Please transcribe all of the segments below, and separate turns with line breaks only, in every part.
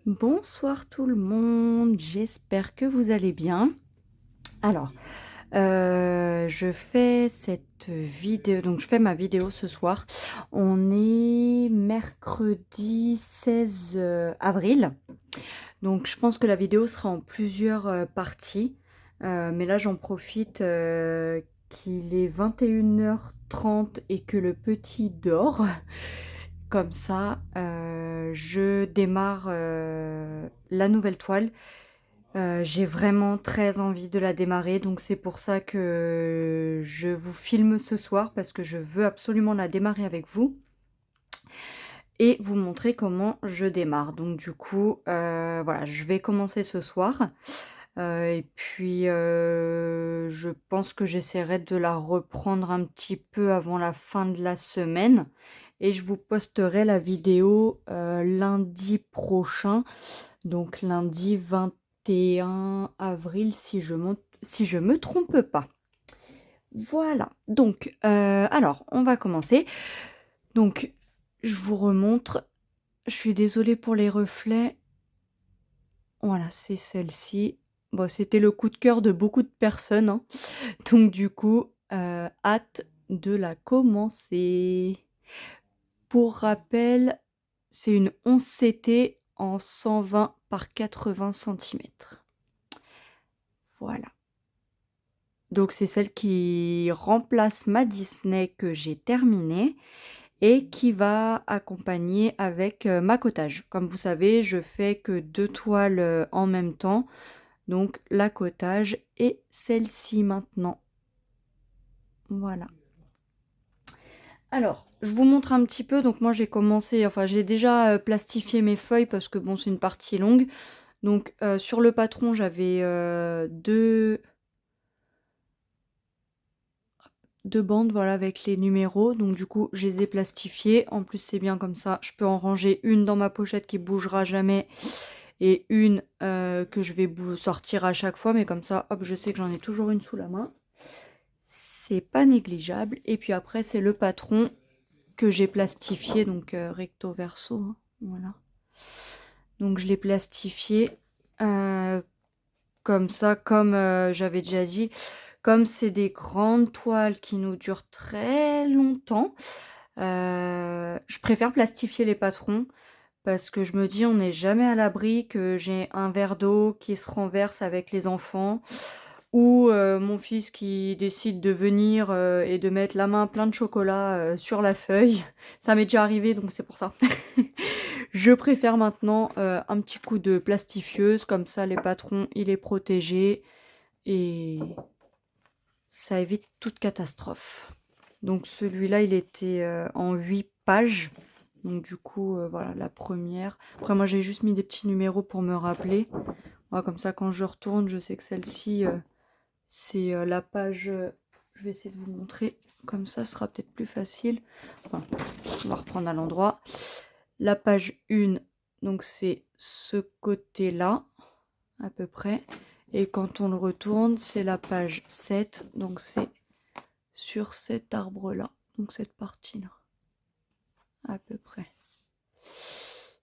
Bonsoir tout le monde, j'espère que vous allez bien. Alors, je fais cette vidéo, donc je fais ma vidéo ce soir. On est mercredi 16 avril, donc je pense que la vidéo sera en plusieurs parties. Mais là j'en profite qu'il est 21h30 et que le petit dort. Comme ça, je démarre la nouvelle toile. J'ai vraiment très envie de la démarrer, donc c'est pour ça que je vous filme ce soir, parce que je veux absolument la démarrer avec vous et vous montrer comment je démarre. Donc du coup, voilà, je vais commencer ce soir. Et puis, je pense que j'essaierai de la reprendre un petit peu avant la fin de la semaine. Et je vous posterai la vidéo lundi prochain, donc lundi 21 avril si je me trompe pas. Voilà, donc, alors, on va commencer. Donc, je vous remontre. Je suis désolée pour les reflets. Voilà, c'est celle-ci. Bon, c'était le coup de cœur de beaucoup de personnes, hein. Donc du coup, hâte de la commencer. Pour rappel, c'est une 11 CT en 120 par 80 centimètres. Voilà. Donc c'est celle qui remplace ma Disney que j'ai terminée et qui va accompagner avec ma cottage. Comme vous savez, je fais que 2 toiles en même temps. Donc la cottage et celle-ci maintenant. Voilà. Alors, je vous montre un petit peu. Donc moi j'ai commencé, enfin j'ai déjà plastifié mes feuilles parce que bon c'est une partie longue. Donc sur le patron j'avais deux bandes, voilà, avec les numéros. Donc du coup je les ai plastifiées. En plus c'est bien comme ça, je peux en ranger une dans ma pochette qui bougera jamais et une que je vais sortir à chaque fois. Mais comme ça, hop, je sais que j'en ai toujours une sous la main. C'est pas négligeable. Et puis après c'est le patron que j'ai plastifié, donc recto verso, hein, voilà. Donc je l'ai plastifié comme ça, comme j'avais déjà dit, comme c'est des grandes toiles qui nous durent très longtemps, je préfère plastifier les patrons parce que je me dis on n'est jamais à l'abri que j'ai un verre d'eau qui se renverse avec les enfants ou mon fils qui décide de venir et de mettre la main plein de chocolat sur la feuille. Ça m'est déjà arrivé, donc c'est pour ça. Je préfère maintenant un petit coup de plastifieuse, comme ça les patrons, il est protégé et ça évite toute catastrophe. Donc celui-là, il était en 8 pages. Donc du coup, voilà, la première. Après, moi, j'ai juste mis des petits numéros pour me rappeler. Voilà, comme ça, quand je retourne, je sais que celle-ci, c'est la page... je vais essayer de vous montrer. Comme ça, ce sera peut-être plus facile. Enfin, on va reprendre à l'endroit. La page 1, donc c'est ce côté-là, à peu près. Et quand on le retourne, c'est la page 7, donc c'est sur cet arbre-là, donc cette partie-là, à peu près.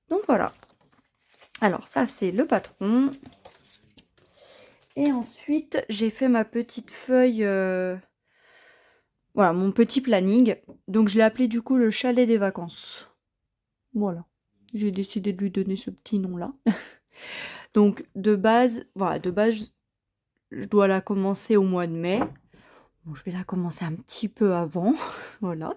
Donc voilà. Alors ça, c'est le patron. Et ensuite, j'ai fait ma petite feuille, voilà, mon petit planning. Donc je l'ai appelé du coup le chalet des vacances. Voilà. J'ai décidé de lui donner ce petit nom-là. Donc de base, voilà, de base, je dois la commencer au mois de mai. Bon, je vais la commencer un petit peu avant, voilà.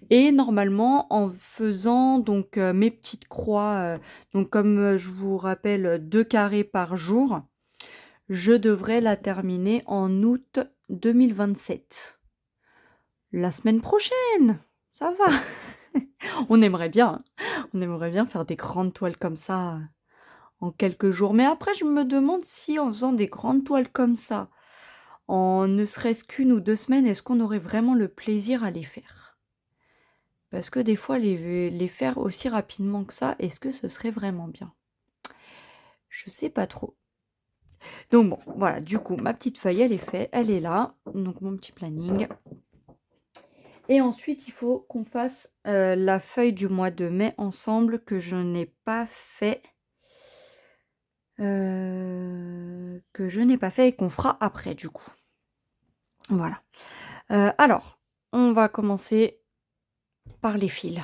Et normalement, en faisant donc mes petites croix, donc comme je vous rappelle, 2 carrés par jour, je devrais la terminer en août 2027. La semaine prochaine, ça va. On aimerait bien, hein. On aimerait bien faire des grandes toiles comme ça en quelques jours. Mais après, je me demande si en faisant des grandes toiles comme ça, en ne serait-ce qu'1 ou 2 semaines, est-ce qu'on aurait vraiment le plaisir à les faire? Parce que des fois, les faire aussi rapidement que ça, est-ce que ce serait vraiment bien? Je sais pas trop. Donc bon, voilà, du coup, ma petite feuille, elle est faite, elle est là. Donc mon petit planning. Et ensuite, il faut qu'on fasse la feuille du mois de mai ensemble que je n'ai pas fait. que je n'ai pas fait et qu'on fera après du coup. Voilà. Alors, on va commencer par les fils.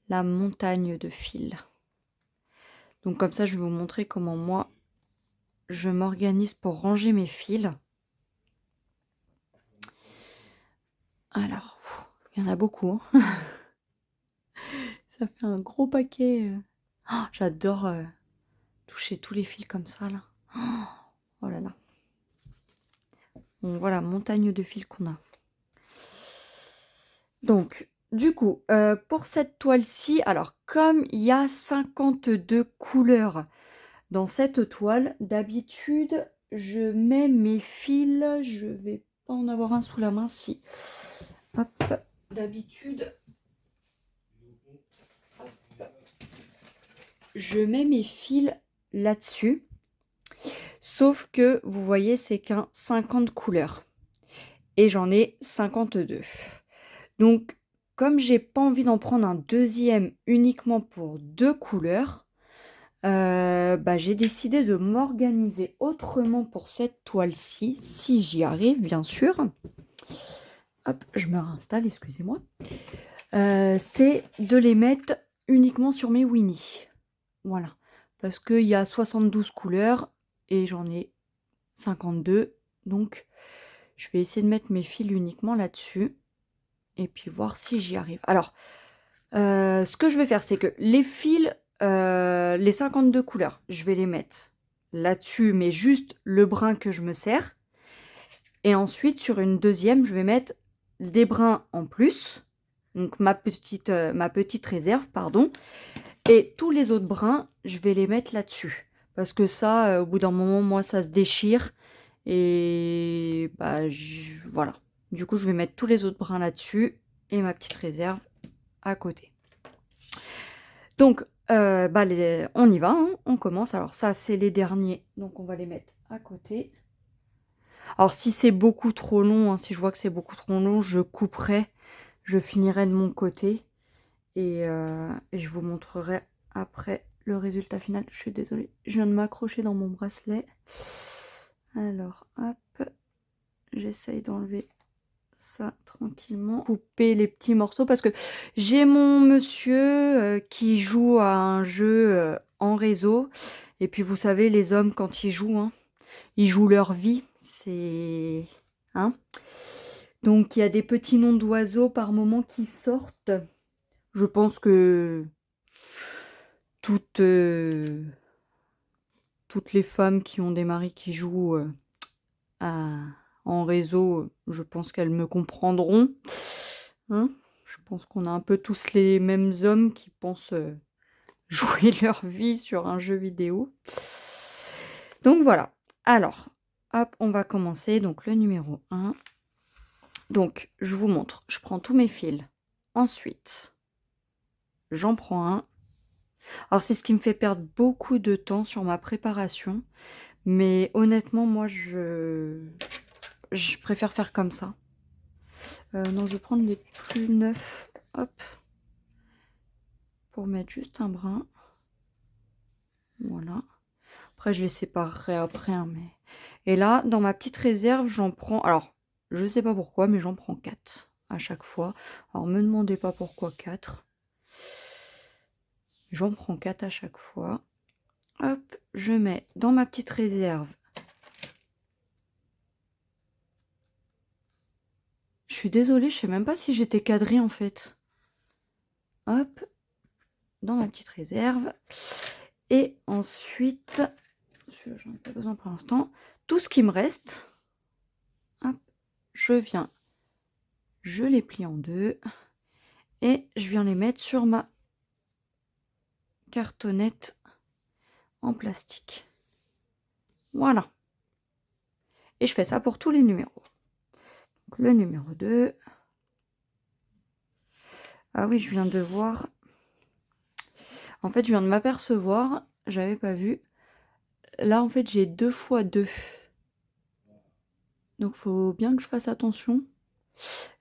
La montagne de fils. Donc comme ça, je vais vous montrer comment moi, je m'organise pour ranger mes fils. Alors, il y en a beaucoup. Hein. Ça fait un gros paquet. Oh, j'adore toucher tous les fils comme ça, là. Oh là là. Bon, voilà, montagne de fils qu'on a. Donc, du coup, pour cette toile-ci, alors, comme il y a 52 couleurs dans cette toile, d'habitude, je mets mes fils, je vais pas en avoir un sous la main, si. Hop, d'habitude, je mets mes fils là-dessus. Sauf que, vous voyez, c'est qu'un 50 couleurs. Et j'en ai 52. Donc, comme j'ai pas envie d'en prendre un deuxième uniquement pour 2 couleurs, j'ai décidé de m'organiser autrement pour cette toile-ci, si j'y arrive, bien sûr. Hop, je me réinstalle, excusez-moi. C'est de les mettre uniquement sur mes Winnie. Voilà. Parce qu'il y a 72 couleurs et j'en ai 52. Donc, je vais essayer de mettre mes fils uniquement là-dessus. Et puis voir si j'y arrive. Alors, ce que je vais faire, c'est que les fils, les 52 couleurs, je vais les mettre là-dessus, mais juste le brin que je me sers. Et ensuite, sur une deuxième, je vais mettre des brins en plus. Donc, ma petite réserve, pardon. Et tous les autres brins, je vais les mettre là-dessus. Parce que ça, au bout d'un moment, moi, ça se déchire. Et voilà. Du coup, je vais mettre tous les autres brins là-dessus. Et ma petite réserve à côté. Donc, on y va. Hein, on commence. Alors ça, c'est les derniers. Donc, on va les mettre à côté. Alors, si c'est beaucoup trop long, hein, si je vois que c'est beaucoup trop long, je couperai. Je finirai de mon côté. Et je vous montrerai après le résultat final. Je suis désolée, je viens de m'accrocher dans mon bracelet. Alors, hop, j'essaye d'enlever ça tranquillement. Couper les petits morceaux parce que j'ai mon monsieur qui joue à un jeu en réseau. Et puis, vous savez, les hommes, quand ils jouent, hein, ils jouent leur vie. C'est... Hein, donc, il y a des petits noms d'oiseaux par moment qui sortent. Je pense que toutes les femmes qui ont des maris qui jouent en réseau, je pense qu'elles me comprendront. Hein, je pense qu'on a un peu tous les mêmes hommes qui pensent jouer leur vie sur un jeu vidéo. Donc voilà. Alors, hop, on va commencer. Donc le numéro 1. Donc, je vous montre. Je prends tous mes fils. Ensuite, j'en prends un. Alors, c'est ce qui me fait perdre beaucoup de temps sur ma préparation. Mais honnêtement, moi, je préfère faire comme ça. Non, je vais prendre les plus neufs. Hop. Pour mettre juste un brin. Voilà. Après, je les séparerai après. Hein, mais... Et là, dans ma petite réserve, j'en prends... Alors, je sais pas pourquoi, mais j'en prends 4 à chaque fois. Alors, me demandez pas pourquoi 4. J'en prends 4 à chaque fois. Hop, je mets dans ma petite réserve. Je suis désolée, je sais même pas si j'étais cadrée en fait. Hop, dans ma petite réserve. Et ensuite, j'en ai pas besoin pour l'instant. Tout ce qui me reste, hop, je les plie en deux. Et je viens les mettre sur ma cartonnette en plastique. Voilà. Et je fais ça pour tous les numéros. Donc, le numéro 2. Ah oui, je viens de voir. En fait, je viens de m'apercevoir. J'avais pas vu. Là, en fait, j'ai 2 fois 2. Donc, faut bien que je fasse attention.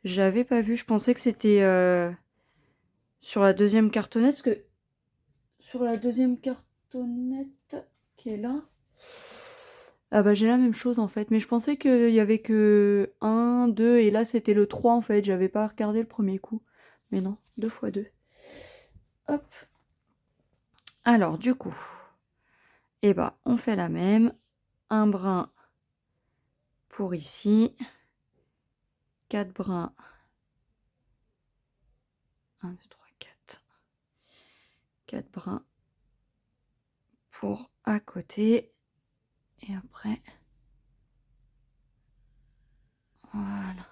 J'avais pas vu. Je pensais que c'était sur la deuxième cartonnette. Parce que sur la deuxième cartonnette qui est là. Ah bah j'ai la même chose en fait, mais je pensais qu'il y avait que 1, 2 et là c'était le 3 en fait, j'avais pas regardé le premier coup. Mais non, 2 fois 2. Hop. Alors du coup, eh bah on fait la même. Un brin pour ici. 4 brins. 1, 2, 3, 4. 4 brins pour à côté. Et après, voilà.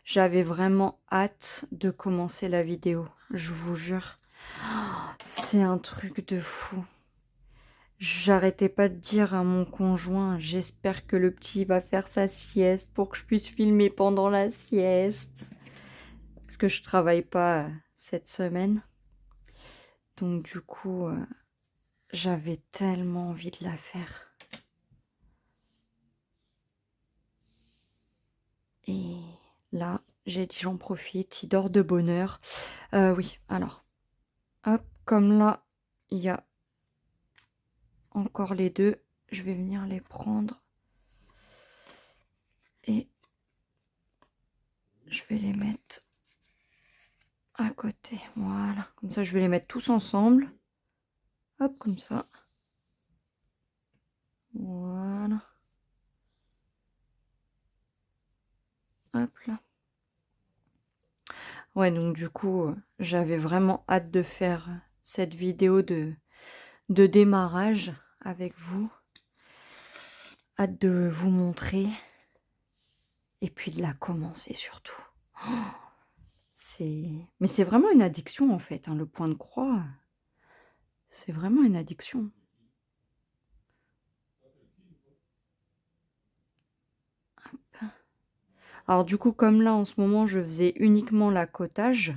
J'avais vraiment hâte de commencer la vidéo, je vous jure. C'est un truc de fou. J'arrêtais pas de dire à mon conjoint, j'espère que le petit va faire sa sieste pour que je puisse filmer pendant la sieste. Parce que je travaille pas cette semaine. Donc du coup, j'avais tellement envie de la faire. Et là, j'ai dit j'en profite, il dort de bonne heure. Oui, alors, hop, comme là, il y a encore les deux, je vais venir les prendre. Et je vais les mettre à côté. Voilà, comme ça, je vais les mettre tous ensemble. Hop, comme ça. Voilà. Hop là. Ouais, donc du coup, j'avais vraiment hâte de faire cette vidéo de démarrage avec vous. Hâte de vous montrer. Et puis de la commencer surtout. Mais c'est vraiment une addiction en fait, hein, le point de croix. C'est vraiment une addiction. Hop. Alors du coup, comme là en ce moment, je faisais uniquement l'accotage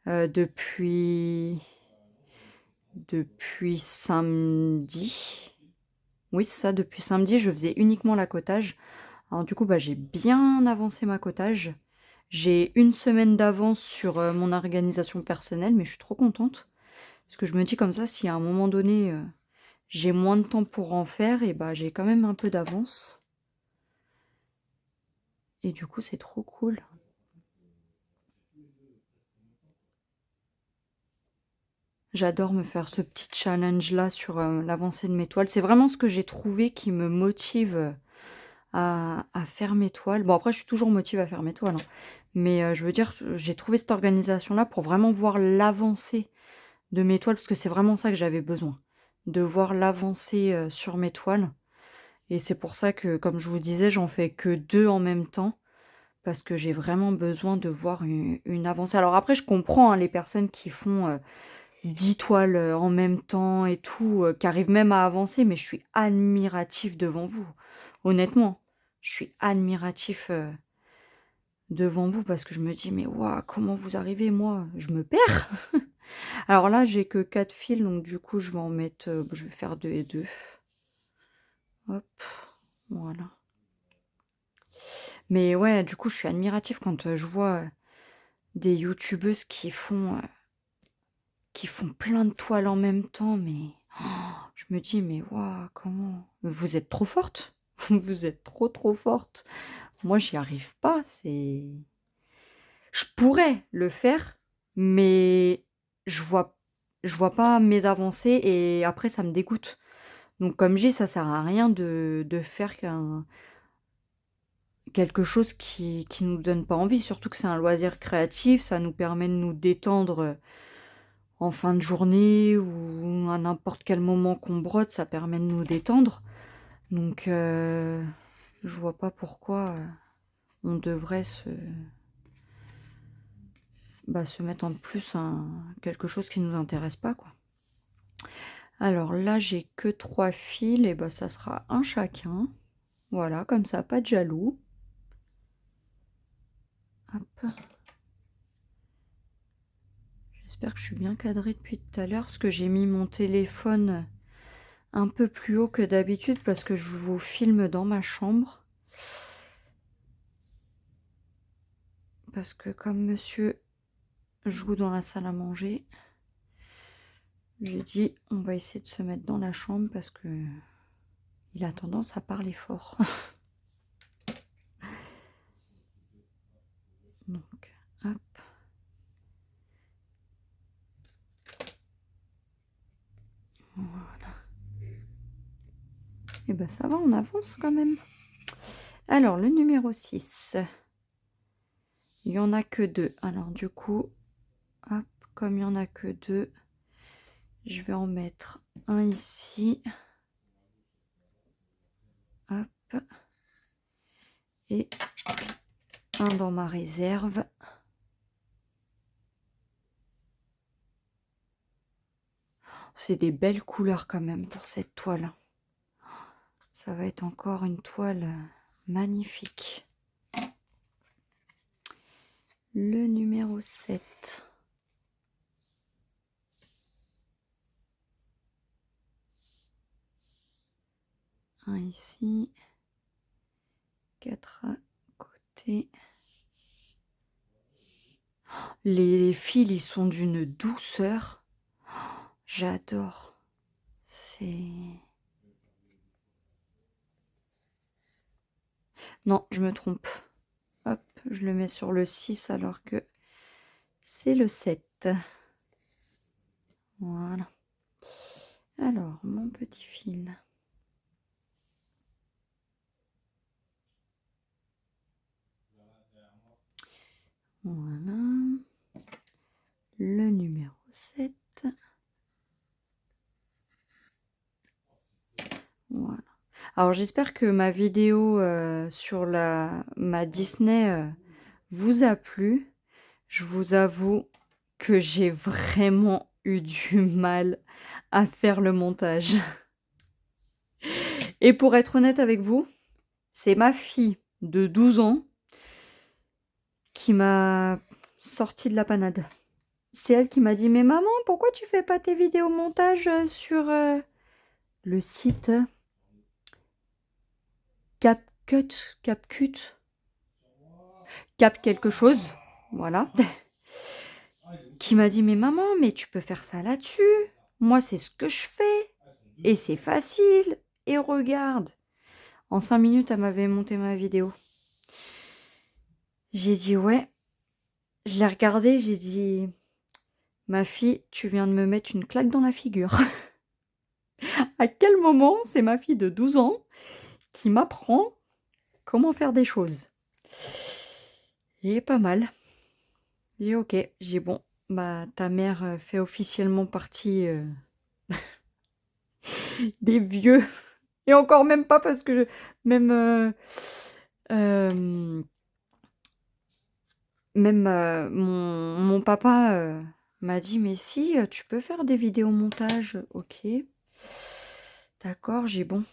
depuis samedi. Oui, c'est ça, depuis samedi, je faisais uniquement l'accotage. Alors du coup, bah, j'ai bien avancé ma cotage. J'ai une semaine d'avance sur mon organisation personnelle, mais je suis trop contente. Parce que je me dis comme ça, si à un moment donné, j'ai moins de temps pour en faire, et bah j'ai quand même un peu d'avance. Et du coup, c'est trop cool. J'adore me faire ce petit challenge-là sur l'avancée de mes toiles. C'est vraiment ce que j'ai trouvé qui me motive à faire mes toiles. Bon, après, je suis toujours motivée à faire mes toiles, hein. Mais je veux dire, j'ai trouvé cette organisation-là pour vraiment voir l'avancée de mes toiles, parce que c'est vraiment ça que j'avais besoin, de voir l'avancée sur mes toiles. Et c'est pour ça que, comme je vous disais, j'en fais que 2 en même temps, parce que j'ai vraiment besoin de voir une avancée. Alors après, je comprends hein, les personnes qui font 10 toiles en même temps et tout, qui arrivent même à avancer, mais je suis admiratif devant vous. Honnêtement, je suis admiratif devant vous parce que je me dis, mais waouh, comment vous arrivez, moi, je me perds. Alors là, j'ai que 4 fils, donc du coup, je vais en mettre, je vais faire 2 et 2. Hop, voilà. Mais ouais, du coup, je suis admiratif quand je vois des youtubeuses qui font plein de toiles en même temps, mais je me dis, mais waouh, comment? Vous êtes trop forte. Vous êtes trop, trop forte. Moi, j'y arrive pas. Je pourrais le faire, mais je vois pas mes avancées et après, ça me dégoûte. Donc, comme je dis, ça sert à rien de faire quelque chose qui nous donne pas envie. Surtout que c'est un loisir créatif, ça nous permet de nous détendre en fin de journée ou à n'importe quel moment qu'on brode, ça permet de nous détendre. Donc, je vois pas pourquoi on devrait se mettre en plus quelque chose qui nous intéresse pas, quoi. Alors là, j'ai que 3 fils, et bah ça sera un chacun. Voilà, comme ça, pas de jaloux. Hop. J'espère que je suis bien cadrée depuis tout à l'heure, parce que j'ai mis mon téléphone un peu plus haut que d'habitude, parce que je vous filme dans ma chambre. Parce que comme monsieur joue dans la salle à manger. J'ai dit, on va essayer de se mettre dans la chambre parce que il a tendance à parler fort. Donc, hop. Voilà. Et ben ça va, on avance quand même. Alors, le numéro 6. Il n'y en a que 2. Alors, du coup, hop, comme il n'y en a que 2, je vais en mettre un ici. Hop. Et un dans ma réserve. C'est des belles couleurs quand même pour cette toile. Ça va être encore une toile magnifique. Le numéro 7. Un ici. 4 à côté. Les fils, ils sont d'une douceur. J'adore. C'est... Non, je me trompe. Hop, je le mets sur le 6 alors que c'est le 7. Voilà. Alors, mon petit fil. Voilà. Le numéro 7. Voilà. Alors, j'espère que ma vidéo sur ma Disney vous a plu. Je vous avoue que j'ai vraiment eu du mal à faire le montage. Et pour être honnête avec vous, c'est ma fille de 12 ans qui m'a sorti de la panade. C'est elle qui m'a dit « Mais maman, pourquoi tu fais pas tes vidéos montage sur le site CapCut Cap quelque chose ?» Voilà. Qui m'a dit « Mais maman, mais tu peux faire ça là-dessus. Moi, c'est ce que je fais. Et c'est facile. Et regarde. » En 5 minutes, elle m'avait monté ma vidéo. J'ai dit « Ouais. » Je l'ai regardée, j'ai dit « Ma fille, tu viens de me mettre une claque dans la figure. » À quel moment c'est ma fille de 12 ans qui m'apprend comment faire des choses? Et pas mal. J'ai ok. J'ai bon. Bah, ta mère fait officiellement partie des vieux. Et encore même pas parce que même mon papa m'a dit mais si tu peux faire des vidéos montage, ok. D'accord, j'ai bon.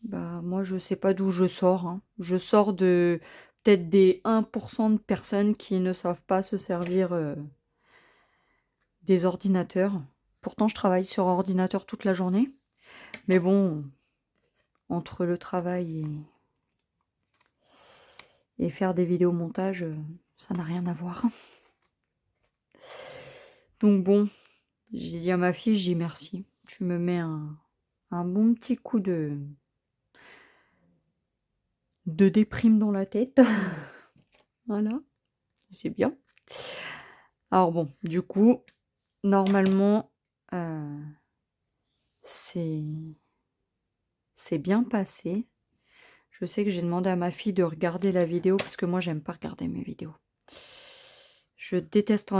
Bah moi je sais pas d'où je sors. Hein. Je sors de peut-être des 1% de personnes qui ne savent pas se servir des ordinateurs. Pourtant je travaille sur ordinateur toute la journée. Mais bon, entre le travail et faire des vidéos montage, ça n'a rien à voir. Donc bon, j'ai dit à ma fille, j'ai dit merci. Tu me mets un bon petit coup de déprime dans la tête. Voilà, c'est bien. Alors bon, du coup, normalement, c'est bien passé. Je sais que j'ai demandé à ma fille de regarder la vidéo parce que moi, j'aime pas regarder mes vidéos. Je déteste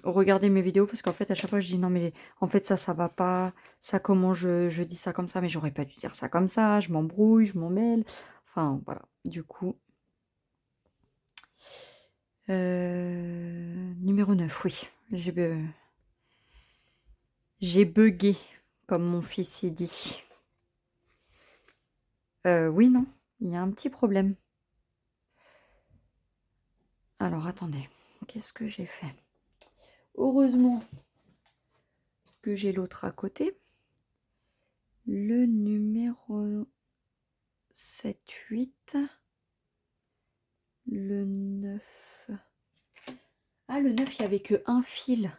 regarder mes vidéos parce qu'en fait, à chaque fois, je dis non, mais en fait, ça va pas. Ça, comment je dis ça comme ça, mais j'aurais pas dû dire ça comme ça. Je m'embrouille, je m'en mêle. Enfin, voilà. Du coup. Numéro 9, oui. J'ai bugué, comme mon fils y dit. Oui, non. Il y a un petit problème. Alors, attendez. Qu'est-ce que j'ai fait? Heureusement que j'ai l'autre à côté. Le numéro 7, 8. Le 9. Ah, le 9, il n'y avait que un fil.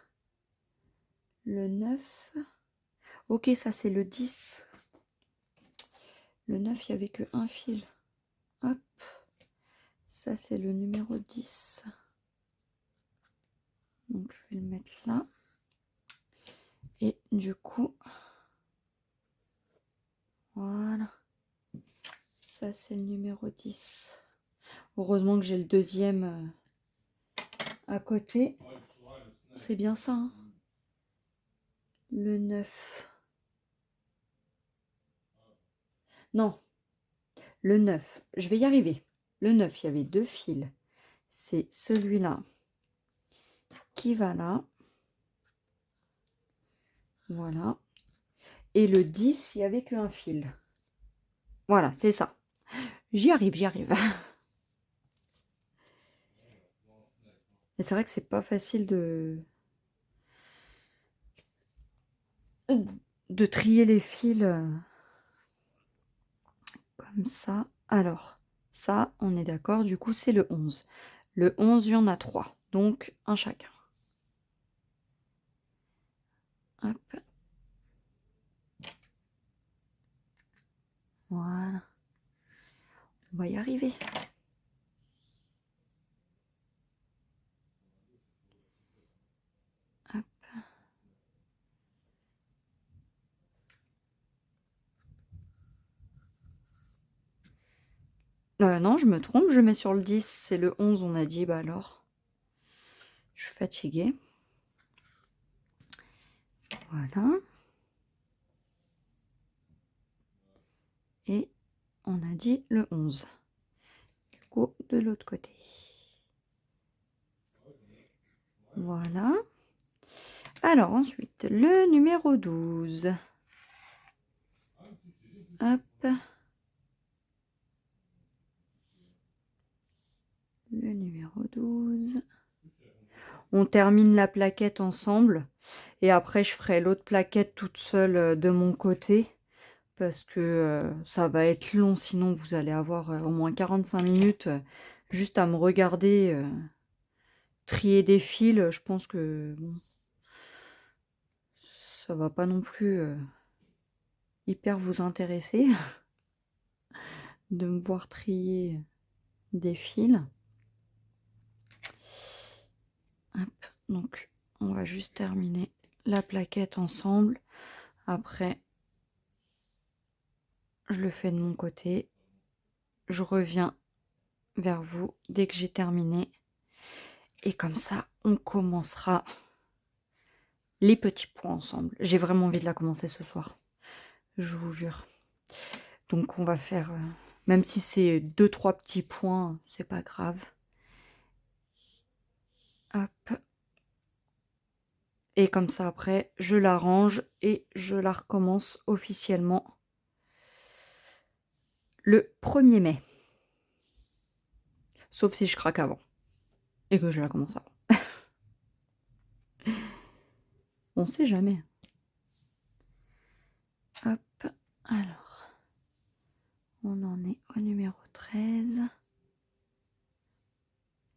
Le 9. Ok, ça c'est le 10. Le 9, il n'y avait que un fil. Hop. Ça c'est le numéro 10. Donc je vais le mettre là. Et du coup, voilà. Ça c'est le numéro 10. Heureusement que j'ai le deuxième à côté. C'est bien ça, hein. Le 9. Non, le 9. Je vais y arriver. Le 9, il y avait deux fils. C'est celui-là qui va là. Voilà. Et le 10, il n'y avait qu'un fil. Voilà, c'est ça. J'y arrive, j'y arrive. Et c'est vrai que c'est pas facile de trier les fils comme ça. Alors, ça, on est d'accord. Du coup, c'est le 11. Le 11, il y en a 3. Donc, un chacun. Hop. Voilà. On va y arriver. Hop. Non, je me trompe. Je mets sur le 10. C'est le 11, on a dit. Bah alors, je suis fatiguée. Voilà. Et on a dit le 11. Du coup, de l'autre côté. Voilà. Alors ensuite, le numéro 12. Hop. Le numéro 12. On termine la plaquette ensemble. Et après, je ferai l'autre plaquette toute seule de mon côté. Parce que ça va être long. Sinon, vous allez avoir au moins 45 minutes juste à me regarder trier des fils. Je pense que bon, ça va pas non plus hyper vous intéresser de me voir trier des fils. Hop, donc on va juste terminer la plaquette ensemble. Après, je le fais de mon côté. Je reviens vers vous dès que j'ai terminé. Et comme ça, on commencera les petits points ensemble. J'ai vraiment envie de la commencer ce soir. Je vous jure. Donc on va faire, même si c'est 2-3 petits points, c'est pas grave. Hop. Et comme ça, après, je la range et je la recommence officiellement le 1er mai. Sauf si je craque avant. Et que je la commence avant. On sait jamais. Hop. Alors. On en est au numéro 13.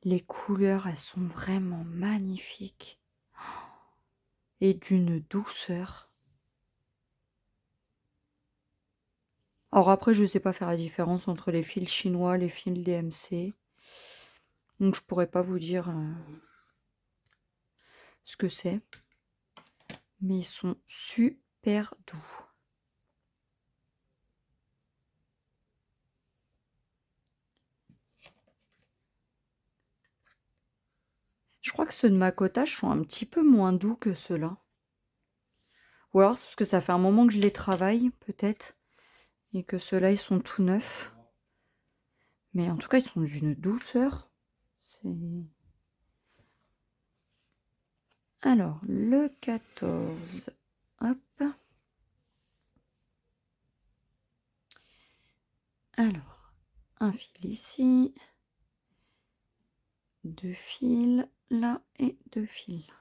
Les couleurs, elles sont vraiment magnifiques. Et d'une douceur. Alors après, je ne sais pas faire la différence entre les fils chinois, les fils DMC. Donc je pourrais pas vous dire ce que c'est. Mais ils sont super doux. Je crois que ceux de Macotage sont un petit peu moins doux que ceux-là. Ou alors c'est parce que ça fait un moment que je les travaille, peut-être. Et que ceux-là, ils sont tout neufs. Mais en tout cas, ils sont d'une douceur. C'est... Alors, le 14. Hop. Alors, un fil ici. 2 fils là et 2 fils là.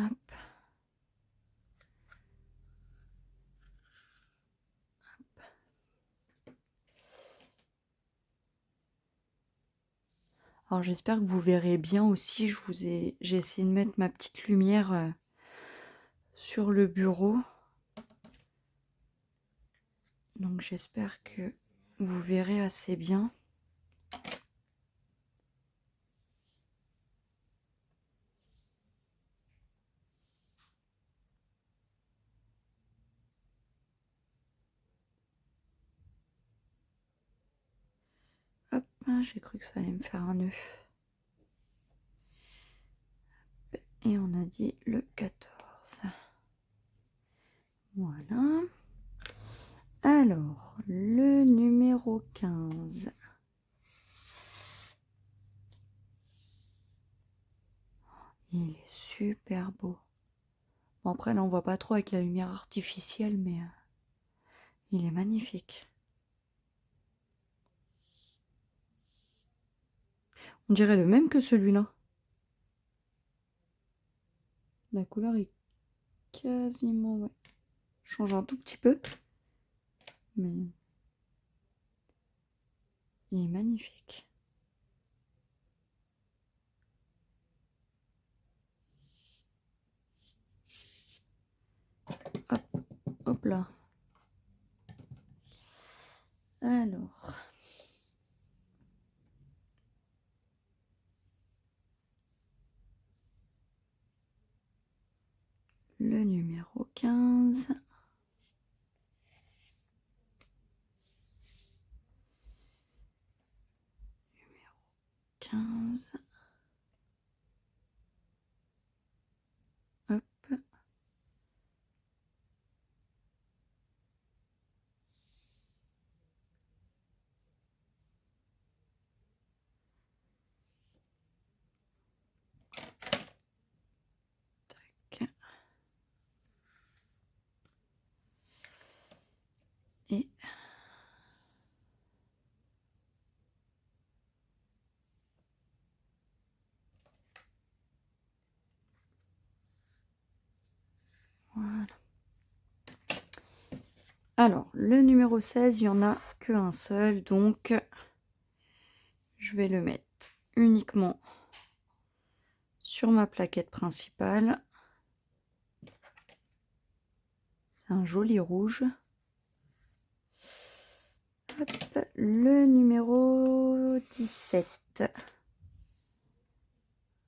Hop. Alors j'espère que vous verrez bien aussi. J'ai essayé de mettre ma petite lumière sur le bureau. Donc j'espère que vous verrez assez bien. Hop, j'ai cru que ça allait me faire un nœud. Et on a dit le 14. Voilà. Alors, le numéro 15. Il est super beau. Bon, après, là, on voit pas trop avec la lumière artificielle, mais il est magnifique. On dirait le même que celui-là. La couleur est quasiment... Ouais. Change un tout petit peu. Mais il est magnifique. Hop, hop là. Alors... Le numéro 15. Numéro 15. Hop. Tac. Et... Voilà. Alors, le numéro 16, il n'y en a qu'un seul, donc je vais le mettre uniquement sur ma plaquette principale. C'est un joli rouge. Hop, le numéro 17.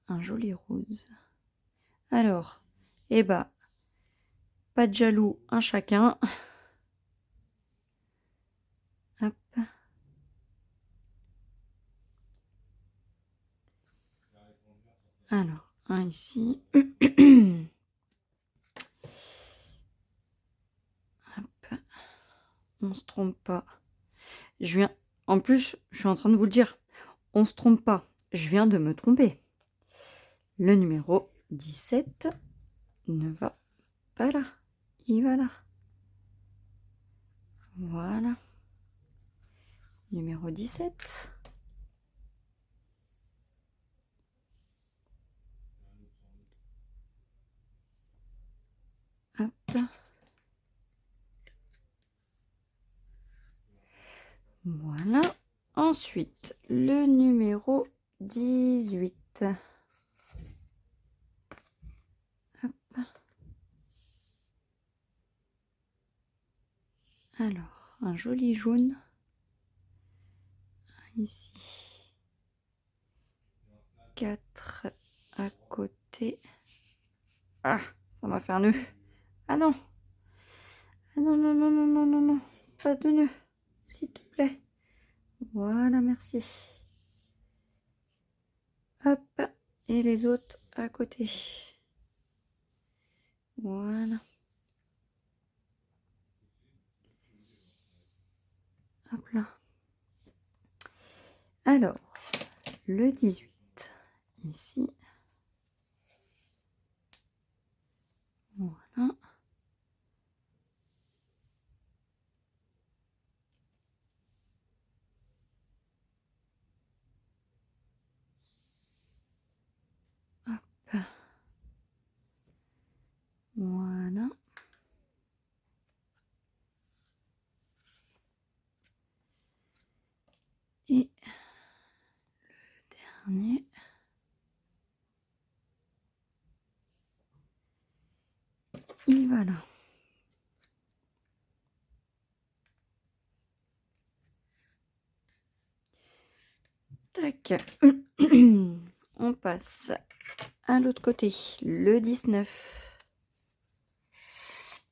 Un joli rose. Alors, eh bah, pas de jaloux, un chacun. Hop. Alors, un ici. Hop. On se trompe pas. Je viens... En plus, je suis en train de vous le dire. On se trompe pas. Je viens de me tromper. Le numéro 17 ne va pas là. Il va là. Voilà. Numéro 17. Hop. Voilà. Ensuite, le numéro 18. Hop. Alors, un joli jaune. Ici. 4 à côté. Ah, ça m'a fait un nœud. Ah non. Ah non, non, non, non, non, non, non. Pas de nœud. S'il te plaît. Voilà, merci. Hop. Et les autres à côté. Voilà. Hop là. Alors, le 18. Ici. Voilà. Hop. Voilà. Et le dernier. Et voilà. Tac. On passe à l'autre côté, le 19.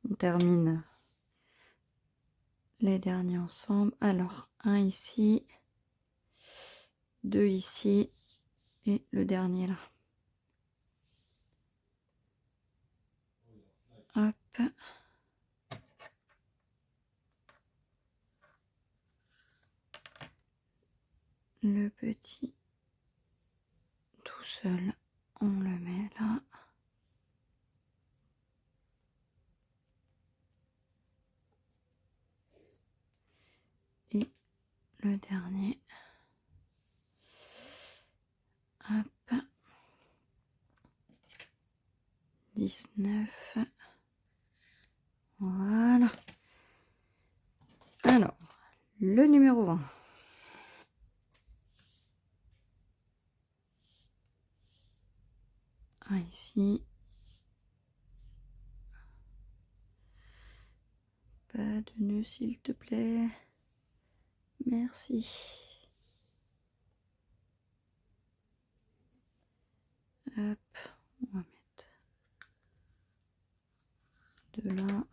On termine les derniers ensemble. Alors, un ici, deux ici et le dernier là. Hop. Le petit tout seul, on le met là. Et le dernier. Hop. 19. Voilà. Alors, le numéro 20. Un ici. Pas de nœud, s'il te plaît. Merci. Hop, on va mettre de là.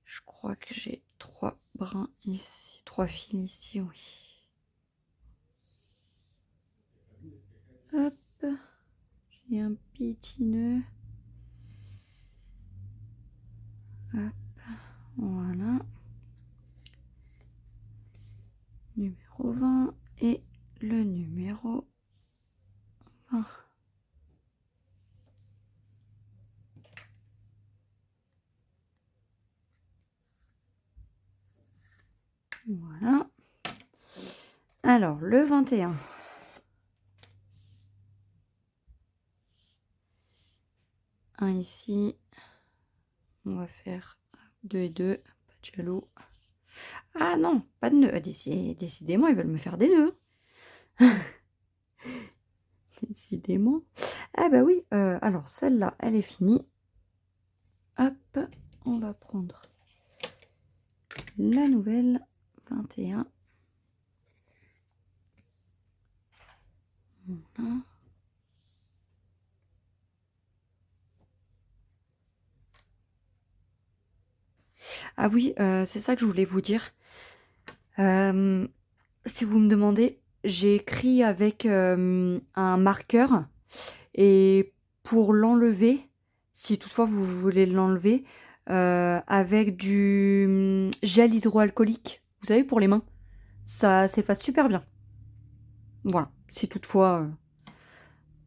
Je crois que j'ai 3 brins ici, 3 fils ici, oui. Hop, j'ai un petit nœud. Hop, voilà. Numéro 20 et le numéro 20. Voilà. Alors, le 21. Un ici. On va faire 2 et 2. Pas de jaloux. Ah non, pas de nœud. Décidément, ils veulent me faire des nœuds. Décidément. Ah bah oui, alors celle-là, elle est finie. Hop, on va prendre la nouvelle 21. Voilà. Ah oui, c'est ça que je voulais vous dire. Si vous me demandez, j'ai écrit avec un marqueur et pour l'enlever, si toutefois vous voulez l'enlever, avec du gel hydroalcoolique, vous savez, pour les mains, ça s'efface super bien. Voilà, si toutefois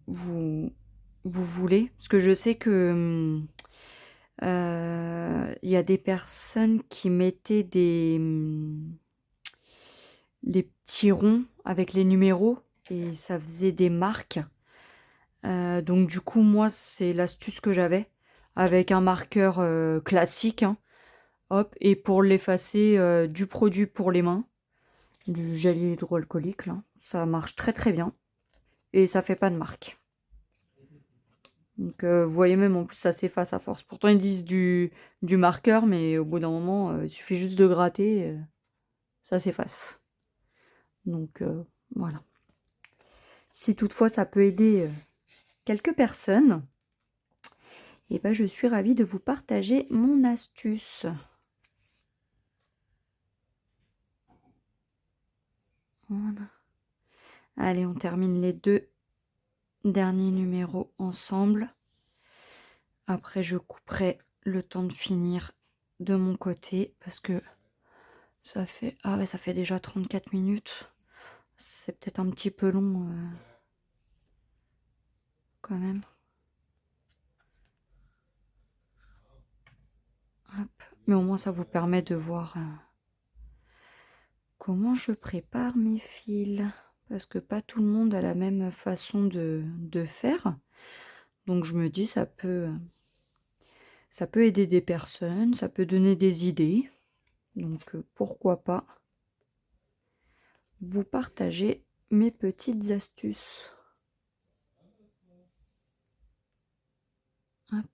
vous, vous voulez, parce que je sais que il y a des personnes qui mettaient les petits ronds avec les numéros et ça faisait des marques. Donc du coup, moi, c'est l'astuce que j'avais avec un marqueur classique. Hein. Hop, et pour l'effacer, du produit pour les mains, du gel hydroalcoolique, là. Ça marche très très bien. Et ça fait pas de marque. Donc vous voyez même en plus ça s'efface à force. Pourtant ils disent du marqueur, mais au bout d'un moment, il suffit juste de gratter, ça s'efface. Donc voilà. Si toutefois ça peut aider quelques personnes, et ben je suis ravie de vous partager mon astuce. Voilà. Allez, on termine les 2 derniers numéros ensemble. Après, je couperai le temps de finir de mon côté parce que ça fait, ah ouais, ça fait déjà 34 minutes. C'est peut-être un petit peu long quand même. Hop. Mais au moins, ça vous permet de voir comment je prépare mes fils. Parce que pas tout le monde a la même façon de faire. Donc je me dis, ça peut aider des personnes, ça peut donner des idées. Donc pourquoi pas vous partager mes petites astuces. Hop.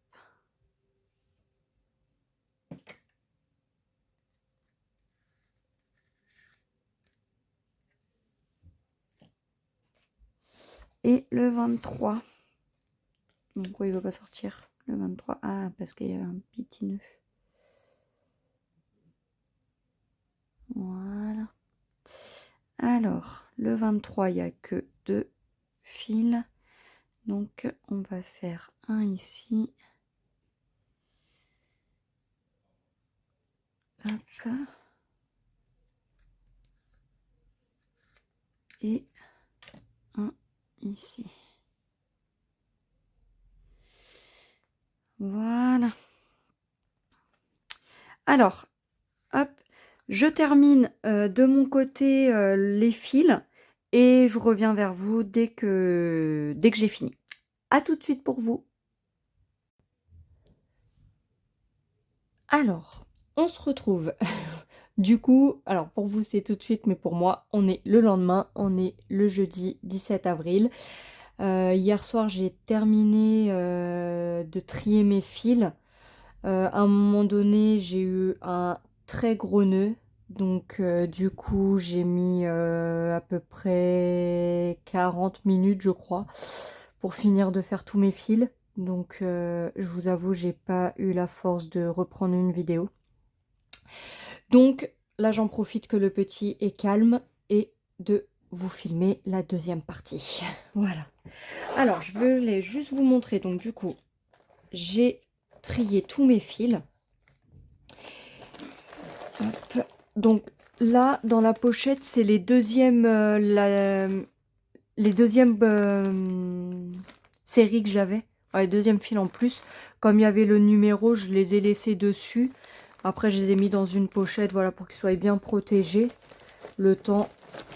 Et le 23. Pourquoi il ne veut pas sortir le 23? Ah, parce qu'il y a un petit nœud. Voilà. Alors, le 23, il n'y a que 2 fils. Donc, on va faire un ici. Hop. Et un ici. Voilà. Alors, hop, je termine de mon côté les fils et je reviens vers vous dès que j'ai fini. À tout de suite pour vous. Alors, on se retrouve. Du coup, alors pour vous c'est tout de suite, mais pour moi, on est le lendemain, on est le jeudi 17 avril. Hier soir, j'ai terminé de trier mes fils. À un moment donné, j'ai eu un très gros nœud. Donc du coup, j'ai mis à peu près 40 minutes, je crois, pour finir de faire tous mes fils. Donc je vous avoue, j'ai pas eu la force de reprendre une vidéo. Donc là, j'en profite que le petit est calme et de vous filmer la deuxième partie. Voilà. Alors, je voulais juste vous montrer. Donc du coup, j'ai trié tous mes fils. Hop. Donc là, dans la pochette, c'est les deuxièmes, séries que j'avais. Ouais, les deuxièmes fils en plus. Comme il y avait le numéro, je les ai laissés dessus. Après, je les ai mis dans une pochette, voilà, pour qu'ils soient bien protégés. Le temps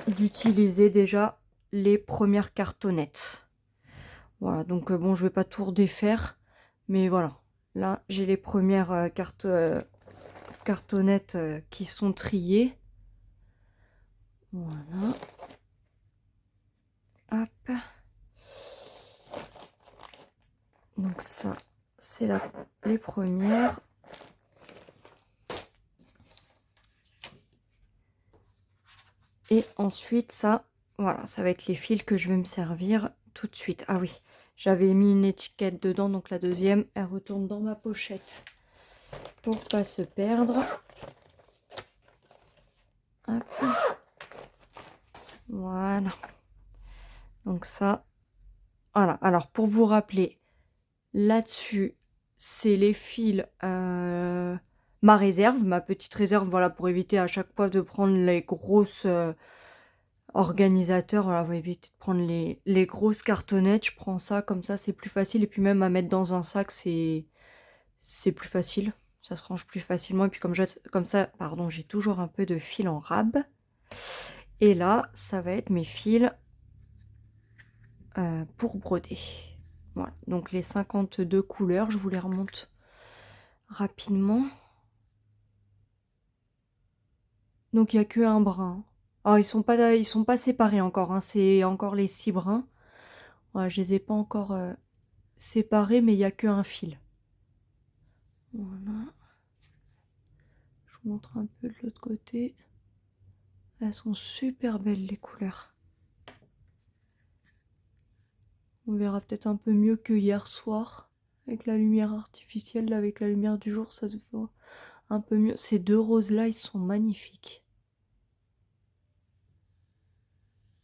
d'utiliser déjà les premières cartonnettes. Voilà, donc bon, je vais pas tout redéfaire. Mais voilà, là, j'ai les premières cartonnettes qui sont triées. Voilà. Hop. Donc ça, c'est les premières. Et ensuite, ça, voilà, ça va être les fils que je vais me servir tout de suite. Ah oui, j'avais mis une étiquette dedans, donc la deuxième, elle retourne dans ma pochette pour pas se perdre. Hop. Voilà. Donc ça, voilà. Alors pour vous rappeler, là-dessus, c'est les fils, ma réserve, ma petite réserve, voilà, pour éviter à chaque fois de prendre les grosses organisateurs, voilà, pour éviter de prendre les grosses cartonnettes. Je prends ça, comme ça c'est plus facile, et puis même à mettre dans un sac, c'est plus facile, ça se range plus facilement, et puis comme ça, pardon, j'ai toujours un peu de fil en rab. Et là, ça va être mes fils pour broder. Voilà, donc les 52 couleurs, je vous les remonte rapidement. Donc il n'y a que un brun. Alors ils sont pas séparés encore, hein. C'est encore les 6 brins. Voilà, je les ai pas encore séparés, mais il n'y a que un fil. Voilà. Je vous montre un peu de l'autre côté. Elles sont super belles les couleurs. On verra peut-être un peu mieux que hier soir. Avec la lumière artificielle, là, avec la lumière du jour, ça se voit un peu mieux. Ces deux roses-là, ils sont magnifiques.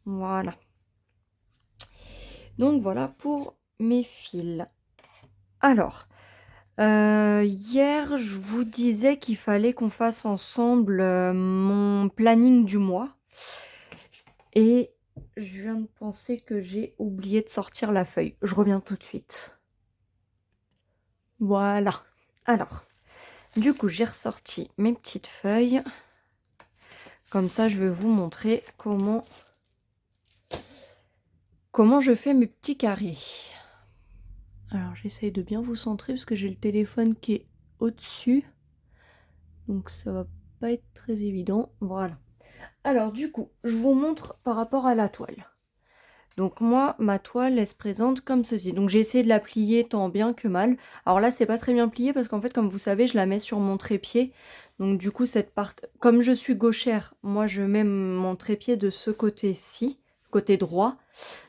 Voilà. Donc voilà pour mes fils. Alors, hier, je vous disais qu'il fallait qu'on fasse ensemble mon planning du mois. Et je viens de penser que j'ai oublié de sortir la feuille. Je reviens tout de suite. Voilà. Alors, du coup, j'ai ressorti mes petites feuilles. Comme ça, je vais vous montrer comment je fais mes petits carrés. Alors, j'essaye de bien vous centrer parce que j'ai le téléphone qui est au-dessus. Donc, ça va pas être très évident. Voilà. Alors du coup, je vous montre par rapport à la toile. Donc moi, ma toile, elle se présente comme ceci. Donc j'ai essayé de la plier tant bien que mal. Alors là, c'est pas très bien plié parce qu'en fait, comme vous savez, je la mets sur mon trépied. Donc du coup, cette partie, comme je suis gauchère, moi je mets mon trépied de ce côté-ci, côté droit.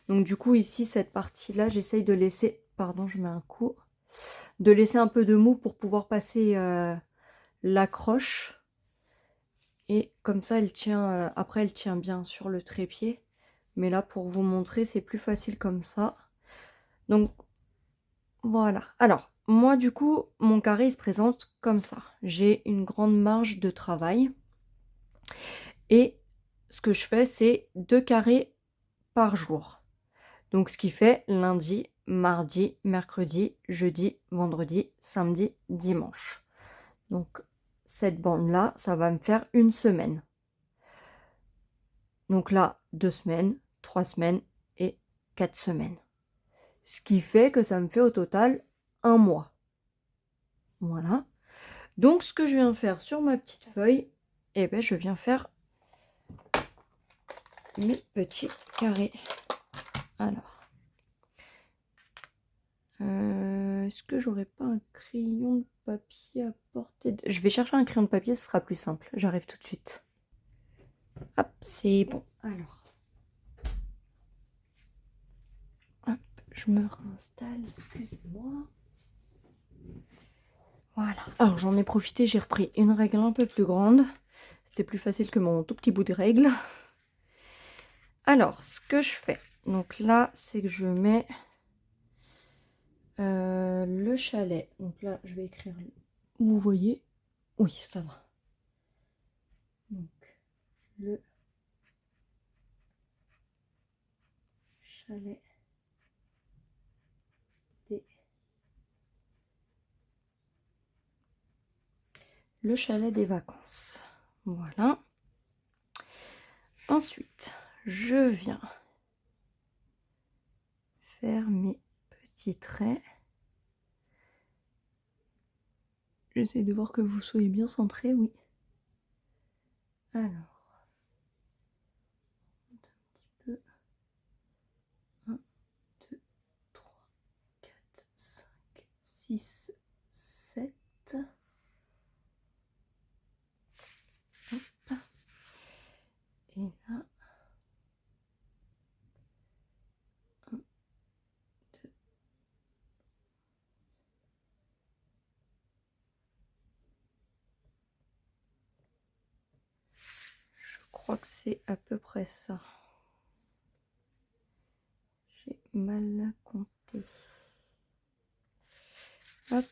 Donc du coup, ici, cette partie-là, j'essaye de laisser, pardon, je mets un coup, de laisser un peu de mou pour pouvoir passer l'accroche. Et comme ça, elle tient, après, elle tient bien sur le trépied. Mais là, pour vous montrer, c'est plus facile comme ça. Donc, voilà. Alors, moi, du coup, mon carré, il se présente comme ça. J'ai une grande marge de travail. Et ce que je fais, c'est 2 carrés par jour. Donc, ce qui fait lundi, mardi, mercredi, jeudi, vendredi, samedi, dimanche. Donc, cette bande-là, ça va me faire une semaine. Donc là, 2 semaines, 3 semaines et 4 semaines. Ce qui fait que ça me fait au total un mois. Voilà. Donc ce que je viens de faire sur ma petite feuille, eh ben, je viens faire mes petits carrés. Alors, est-ce que j'aurais pas un crayon de papier à portée de... Je vais chercher un crayon de papier, ce sera plus simple. J'arrive tout de suite. Hop, c'est bon. Alors, hop, je me réinstalle, excusez-moi. Voilà. Alors j'en ai profité, j'ai repris une règle un peu plus grande. C'était plus facile que mon tout petit bout de règle. Alors, ce que je fais, donc là, c'est que je mets le chalet. Donc là, je vais écrire, vous voyez? Oui, ça va. Donc, le chalet des... Le chalet des vacances. Voilà. Ensuite, je viens faire mes petits traits. J'essaie de voir que vous soyez bien centrés, oui. Alors, un petit peu. 1, 2, 3, 4, 5, 6, 7. Hop. Et là, 1, 2. Je crois que c'est à peu près ça. J'ai mal compté. Hop.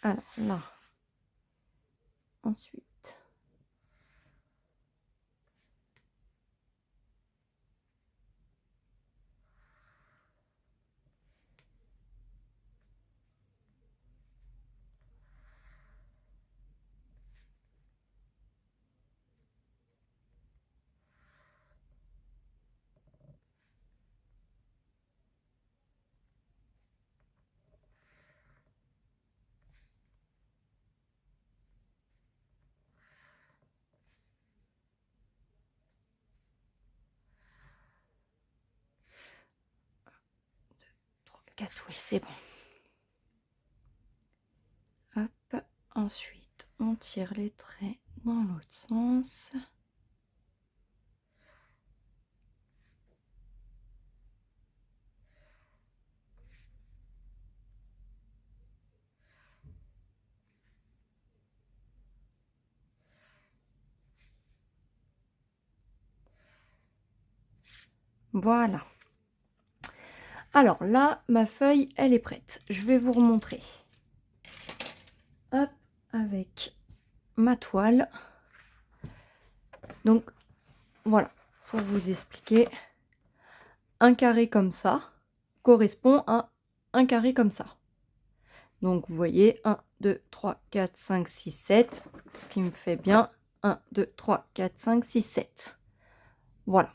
Alors là. Ensuite. Oui, c'est bon. Hop, ensuite on tire les traits dans l'autre sens. Voilà. Alors là, ma feuille, elle est prête. Je vais vous remontrer. Hop, avec ma toile. Donc, voilà, pour vous expliquer, un carré comme ça correspond à un carré comme ça. Donc, vous voyez, 1, 2, 3, 4, 5, 6, 7, ce qui me fait bien 1, 2, 3, 4, 5, 6, 7. Voilà.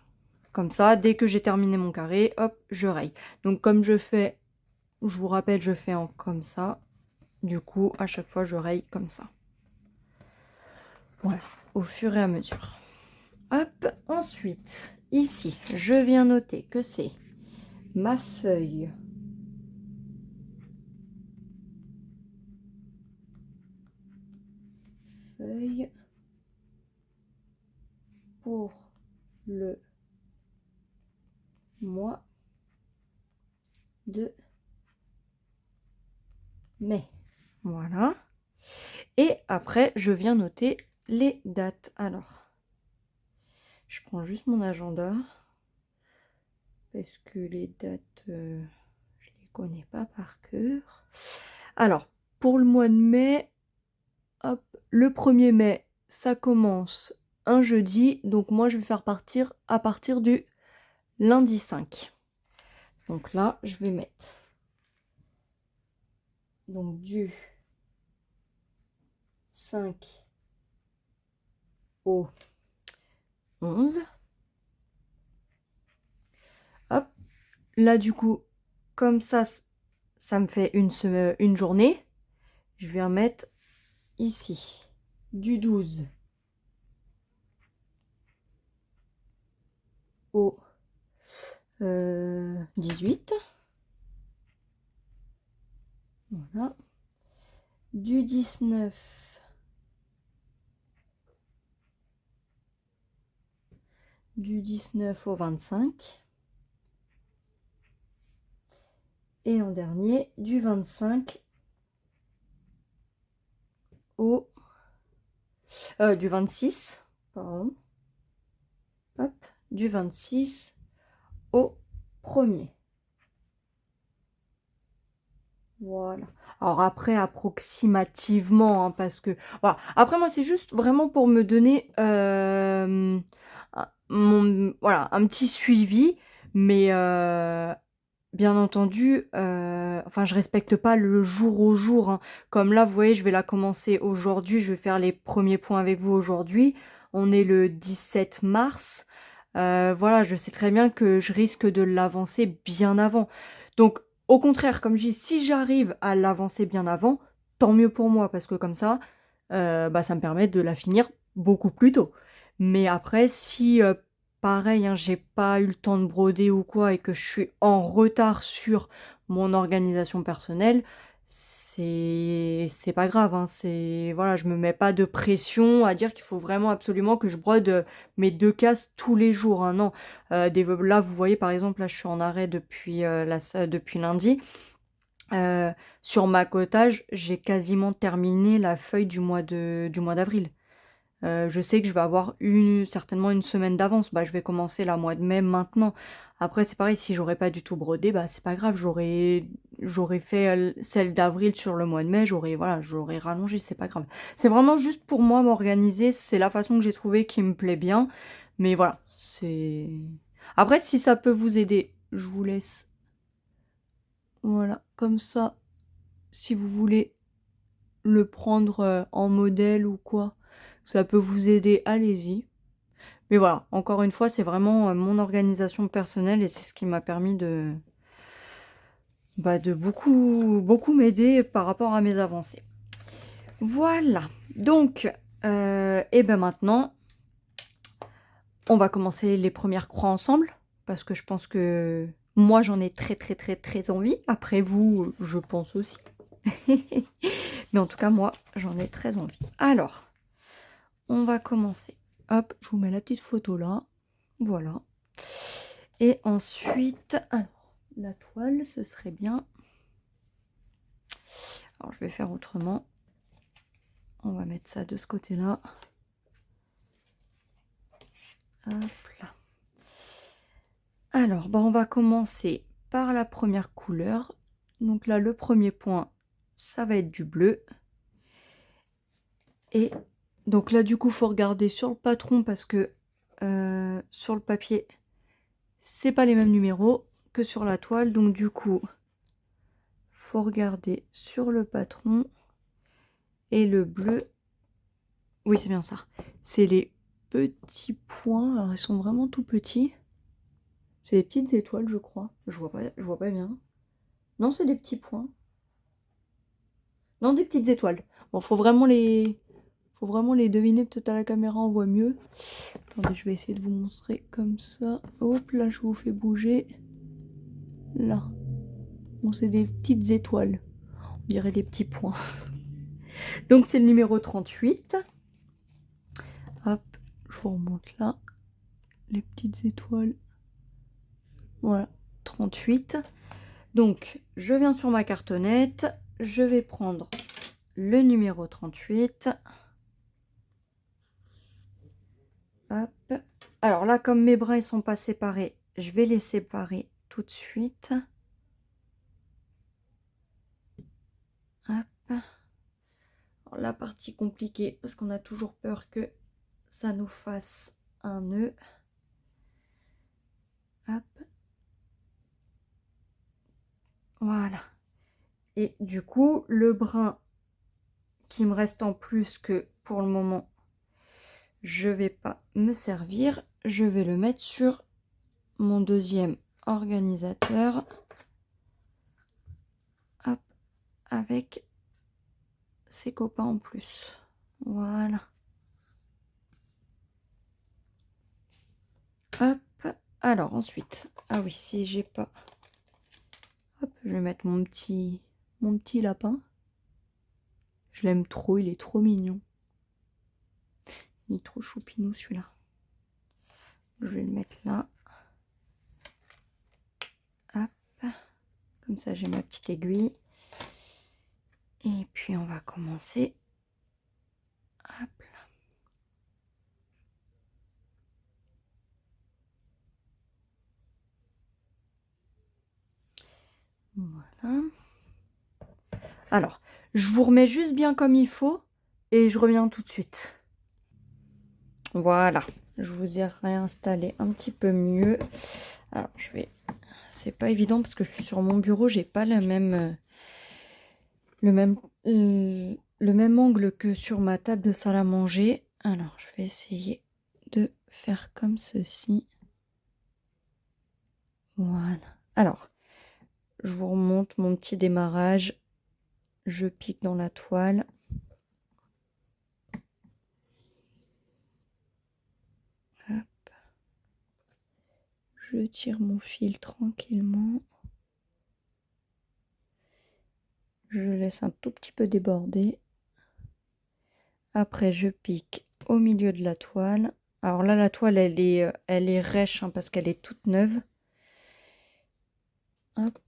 Comme ça, dès que j'ai terminé mon carré, hop, je raye. Donc, comme je fais, je vous rappelle, je fais en comme ça. Du coup, à chaque fois, je raye comme ça. Voilà, au fur et à mesure. Hop, ensuite, ici, je viens noter que c'est ma feuille. Feuille pour le mois de mai. Voilà. Et après, je viens noter les dates. Alors, je prends juste mon agenda. Parce que les dates, je ne les connais pas par cœur. Alors, pour le mois de mai, hop, le 1er mai, ça commence un jeudi. Donc moi, je vais faire partir à partir du lundi 5. Donc là, je vais mettre donc du 5 au 11. Hop, là du coup, comme ça me fait une journée. Je viens mettre ici du 12 au 18. Voilà. Du 19 au 25. Et en dernier, du 25 au... du 26, pardon. Hop, du 26 au 1er. Voilà. Alors après, approximativement, hein, parce que... Voilà. Après, moi, c'est juste vraiment pour me donner voilà, un petit suivi. Mais bien entendu, enfin, je respecte pas le jour au jour, hein. Comme là, vous voyez, je vais la commencer aujourd'hui. Je vais faire les premiers points avec vous aujourd'hui. On est le 17 mars. Voilà, je sais très bien que je risque de l'avancer bien avant. Donc, au contraire, comme je dis, si j'arrive à l'avancer bien avant, tant mieux pour moi, parce que comme ça, bah, ça me permet de la finir beaucoup plus tôt. Mais après, si, pareil, hein, j'ai pas eu le temps de broder ou quoi, et que je suis en retard sur mon organisation personnelle, c'est pas grave, hein, voilà, je me mets pas de pression à dire qu'il faut vraiment absolument que je brode mes 2 cases tous les jours, hein, non. Là, vous voyez, par exemple, là, je suis en arrêt depuis, depuis lundi. Sur ma cotage, j'ai quasiment terminé la feuille du mois d'avril. Je sais que je vais avoir certainement une semaine d'avance. Bah, je vais commencer la mois de mai maintenant. Après, c'est pareil, si j'aurais pas du tout brodé, bah, c'est pas grave. J'aurais fait celle d'avril sur le mois de mai. J'aurais rallongé, c'est pas grave. C'est vraiment juste pour moi m'organiser. C'est la façon que j'ai trouvé qui me plaît bien. Mais voilà, c'est... Après, si ça peut vous aider, je vous laisse. Voilà, comme ça, si vous voulez le prendre en modèle ou quoi, ça peut vous aider, allez-y. Mais voilà, encore une fois, c'est vraiment mon organisation personnelle et c'est ce qui m'a permis de beaucoup, beaucoup m'aider par rapport à mes avancées. Voilà, donc, et ben maintenant, on va commencer les premières croix ensemble, parce que je pense que moi, j'en ai très, très, très, très envie. Après vous, je pense aussi. Mais en tout cas, moi, j'en ai très envie. Alors, on va commencer. Hop, je vous mets la petite photo là. Voilà. Et ensuite, alors, la toile, ce serait bien. Alors, je vais faire autrement. On va mettre ça de ce côté-là. Hop là. Alors, on va commencer par la première couleur. Donc là, le premier point, ça va être du bleu. Et donc là, du coup, il faut regarder sur le patron parce que sur le papier, c'est pas les mêmes numéros que sur la toile. Donc du coup, faut regarder sur le patron. Et le bleu, oui, c'est bien ça. C'est les petits points. Alors, ils sont vraiment tout petits. C'est des petites étoiles, je crois. Je vois pas bien. Non, c'est des petits points. Non, des petites étoiles. Bon, faut faut vraiment les deviner. Peut-être à la caméra, on voit mieux. Attendez, je vais essayer de vous montrer comme ça. Hop, là, je vous fais bouger. Là. Bon, c'est des petites étoiles. On dirait des petits points. Donc, c'est le numéro 38. Hop, je vous remonte là. Les petites étoiles. Voilà, 38. Donc, je viens sur ma cartonnette. Je vais prendre le numéro 38. Hop. Alors là, comme mes bras ne sont pas séparés, je vais les séparer tout de suite. Hop. Alors, la partie compliquée, parce qu'on a toujours peur que ça nous fasse un nœud. Hop. Voilà. Et du coup, le brin qui me reste en plus, que pour le moment, je vais pas me servir, je vais le mettre sur mon deuxième organisateur. Hop, avec ses copains en plus. Voilà. Hop. Alors ensuite, ah oui, si j'ai pas... Hop, je vais mettre mon petit lapin. Je l'aime trop, il est trop mignon. Il est trop choupinou celui-là. Je vais le mettre là. Hop. Comme ça, j'ai ma petite aiguille. Et puis, on va commencer. Hop là. Voilà. Alors, je vous remets juste bien comme il faut et je reviens tout de suite. Voilà, je vous ai réinstallé un petit peu mieux. Alors, je vais... C'est pas évident parce que je suis sur mon bureau, j'ai pas le même angle que sur ma table de salle à manger. Alors, je vais essayer de faire comme ceci. Voilà. Alors, je vous remonte mon petit démarrage. Je pique dans la toile. Hop. Je tire mon fil tranquillement. Je laisse un tout petit peu déborder. Après, je pique au milieu de la toile. Alors là, la toile, elle est rêche hein, parce qu'elle est toute neuve. Hop.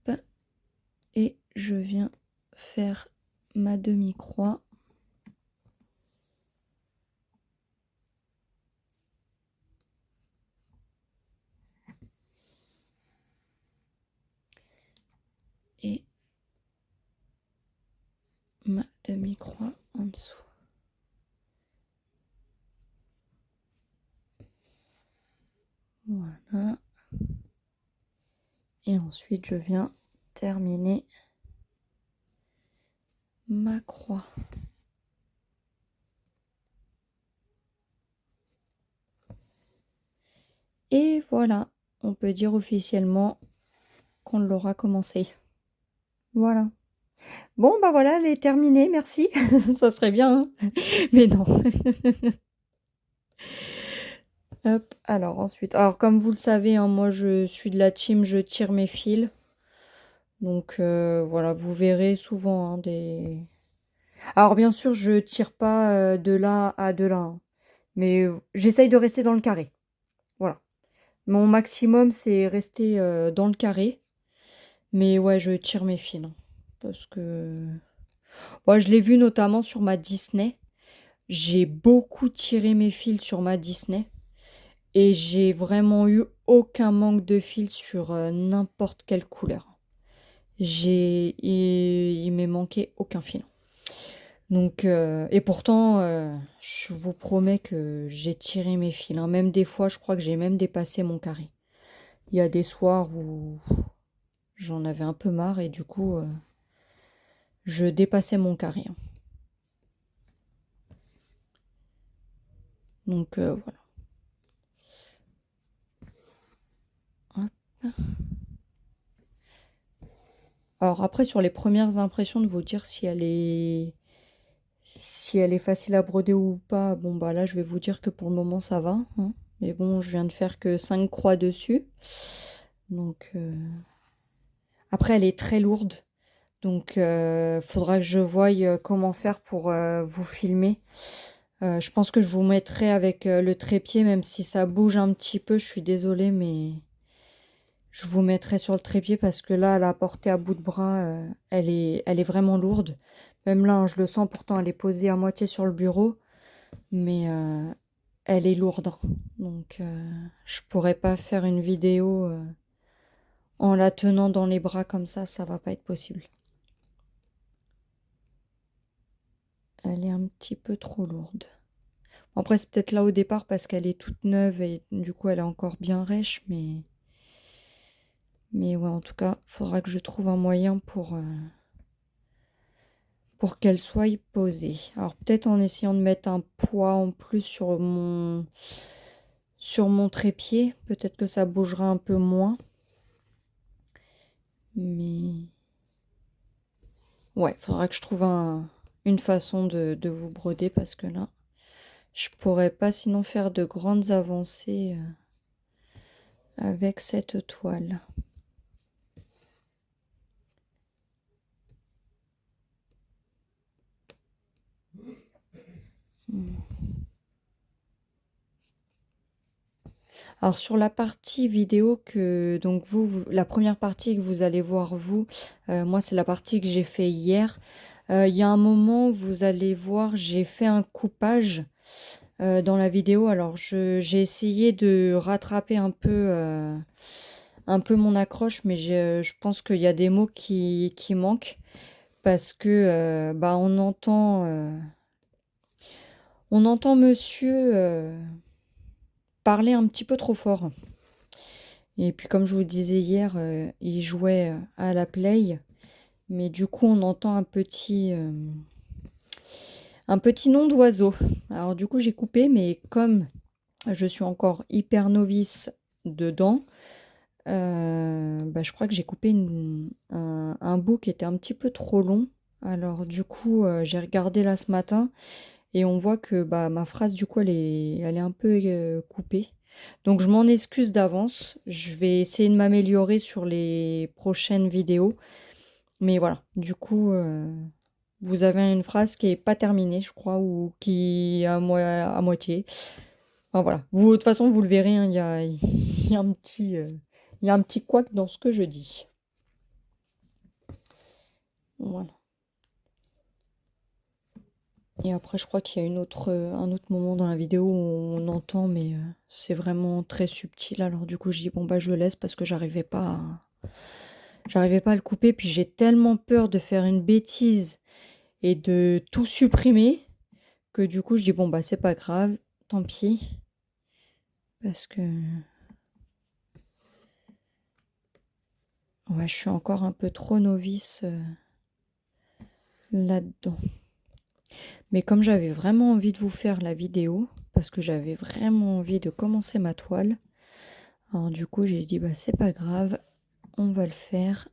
Et je viens faire ma demi-croix. Et ma demi-croix en dessous. Voilà. Et ensuite, je viens terminer ma croix. Et voilà, on peut dire officiellement qu'on l'aura commencé. Voilà. Bon, bah voilà, elle est terminée, merci. Ça serait bien, hein, mais non. Hop, alors ensuite, alors comme vous le savez, hein, moi je suis de la team, je tire mes fils. Donc voilà, vous verrez souvent hein, des... Alors bien sûr, je tire pas de là à de là, hein, mais j'essaye de rester dans le carré. Voilà. Mon maximum, c'est rester dans le carré. Mais ouais, je tire mes fils. Hein, parce que... Ouais, je l'ai vu notamment sur ma Disney. J'ai beaucoup tiré mes fils sur ma Disney. Et j'ai vraiment eu aucun manque de fil sur n'importe quelle couleur. Il m'est manqué aucun fil. Donc, et pourtant, je vous promets que j'ai tiré mes fils. Hein. Même des fois, je crois que j'ai même dépassé mon carré. Il y a des soirs où j'en avais un peu marre et du coup, je dépassais mon carré. Hein. Donc, voilà. Hop. Alors après, sur les premières impressions, de vous dire si elle est... si elle est facile à broder ou pas, bon bah là je vais vous dire que pour le moment ça va, hein. Mais bon, je viens de faire que 5 croix dessus. Donc après elle est très lourde. Donc faudra que je voie comment faire pour vous filmer. Je pense que je vous mettrai avec le trépied, même si ça bouge un petit peu, je suis désolée, mais je vous mettrai sur le trépied parce que là, la portée à bout de bras, elle est vraiment lourde. Même là, hein, je le sens, pourtant elle est posée à moitié sur le bureau, mais elle est lourde, hein. Donc je pourrais pas faire une vidéo en la tenant dans les bras comme ça va pas être possible. Elle est un petit peu trop lourde. Après, c'est peut-être là au départ parce qu'elle est toute neuve et du coup elle est encore bien rêche, mais ouais, en tout cas, il faudra que je trouve un moyen pour qu'elle soit posée. Alors peut-être en essayant de mettre un poids en plus sur mon trépied, peut-être que ça bougera un peu moins. Mais ouais, il faudra que je trouve une façon de vous broder parce que là, je pourrais pas sinon faire de grandes avancées avec cette toile. Alors sur la partie vidéo que donc la première partie que vous allez voir vous, moi c'est la partie que j'ai fait hier. Il y a un moment vous allez voir j'ai fait un coupage dans la vidéo. Alors j'ai essayé de rattraper un peu mon accroche, mais je pense qu'il y a des mots qui manquent parce que bah on entend monsieur parler un petit peu trop fort. Et puis comme je vous disais hier, il jouait à la play, mais du coup on entend un petit nom d'oiseau. Alors du coup j'ai coupé, mais comme je suis encore hyper novice dedans, bah, je crois que j'ai coupé un bout qui était un petit peu trop long. Alors du coup j'ai regardé là ce matin et on voit que bah, ma phrase du coup elle est un peu coupée. Donc je m'en excuse d'avance. Je vais essayer de m'améliorer sur les prochaines vidéos. Mais voilà, du coup, vous avez une phrase qui est pas terminée, je crois, ou qui est à moitié. Enfin voilà, vous, de toute façon, vous le verrez, hein, il y a un petit couac dans ce que je dis. Voilà. Et après, je crois qu'il y a un autre moment dans la vidéo où on entend, mais c'est vraiment très subtil. Alors du coup, je dis bon bah je le laisse parce que j'arrivais pas à le couper. Puis j'ai tellement peur de faire une bêtise et de tout supprimer que du coup, je dis bon bah c'est pas grave, tant pis, parce que ouais, je suis encore un peu trop novice là-dedans. Mais comme j'avais vraiment envie de vous faire la vidéo, parce que j'avais vraiment envie de commencer ma toile, alors du coup j'ai dit bah c'est pas grave, on va le faire.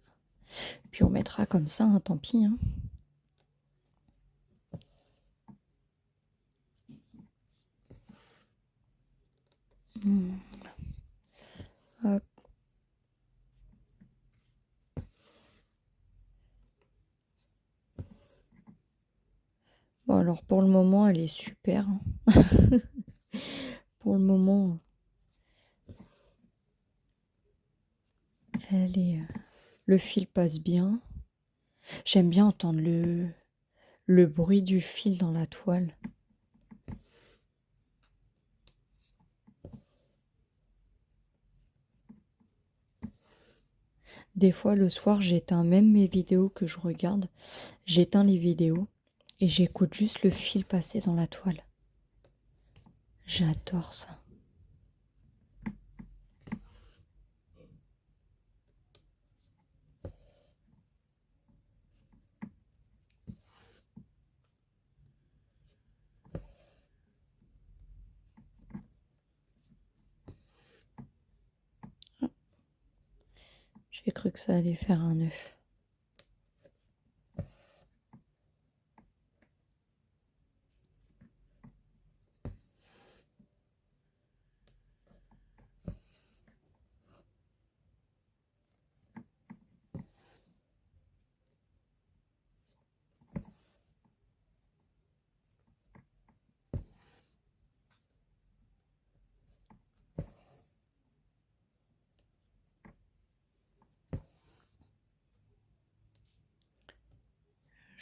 Puis on mettra comme ça, hein, tant pis, hein. Hop. Bon alors pour le moment elle est super, hein. Pour le moment le fil passe bien. J'aime bien entendre le bruit du fil dans la toile. Des fois, le soir, j'éteins même mes vidéos que je regarde. J'éteins les vidéos et j'écoute juste le fil passer dans la toile. J'adore ça. J'ai cru que ça allait faire un œuf.